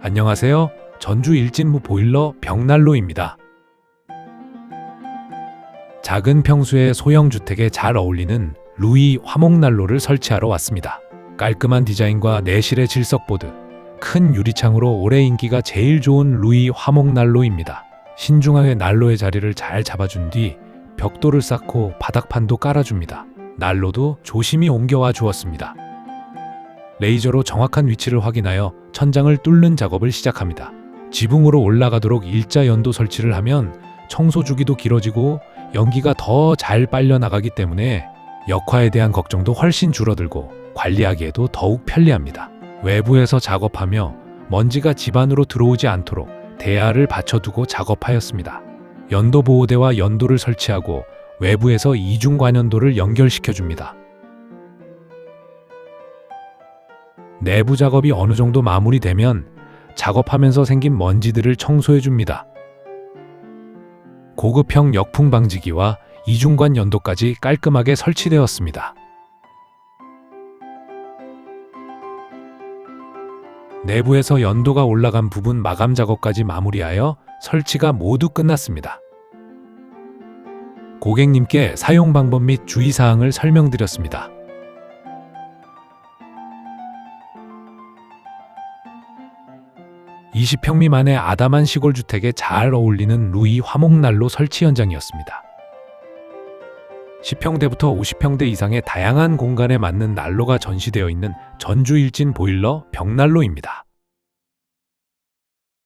안녕하세요. 전주 일진무 보일러 벽난로입니다. 작은 평수의 소형 주택에 잘 어울리는 루이 화목난로를 설치하러 왔습니다. 깔끔한 디자인과 내실의 질석보드, 큰 유리창으로 올해 인기가 제일 좋은 루이 화목난로입니다. 신중하게 난로의 자리를 잘 잡아준 뒤 벽돌을 쌓고 바닥판도 깔아줍니다. 난로도 조심히 옮겨와 주었습니다. 레이저로 정확한 위치를 확인하여 천장을 뚫는 작업을 시작합니다. 지붕으로 올라가도록 일자 연도 설치를 하면 청소 주기도 길어지고 연기가 더 잘 빨려나가기 때문에 역화에 대한 걱정도 훨씬 줄어들고 관리하기에도 더욱 편리합니다. 외부에서 작업하며 먼지가 집 안으로 들어오지 않도록 대야를 받쳐두고 작업하였습니다. 연도 보호대와 연도를 설치하고 외부에서 이중 관연도를 연결시켜줍니다. 내부 작업이 어느 정도 마무리되면 작업하면서 생긴 먼지들을 청소해줍니다. 고급형 역풍 방지기와 이중관 연도까지 깔끔하게 설치되었습니다. 내부에서 연도가 올라간 부분 마감 작업까지 마무리하여 설치가 모두 끝났습니다. 고객님께 사용 방법 및 주의사항을 설명드렸습니다. 20평 미만의 아담한 시골주택에 잘 어울리는 루이 화목난로 설치 현장이었습니다. 10평대부터 50평대 이상의 다양한 공간에 맞는 난로가 전시되어 있는 전주 일진 보일러 벽난로입니다.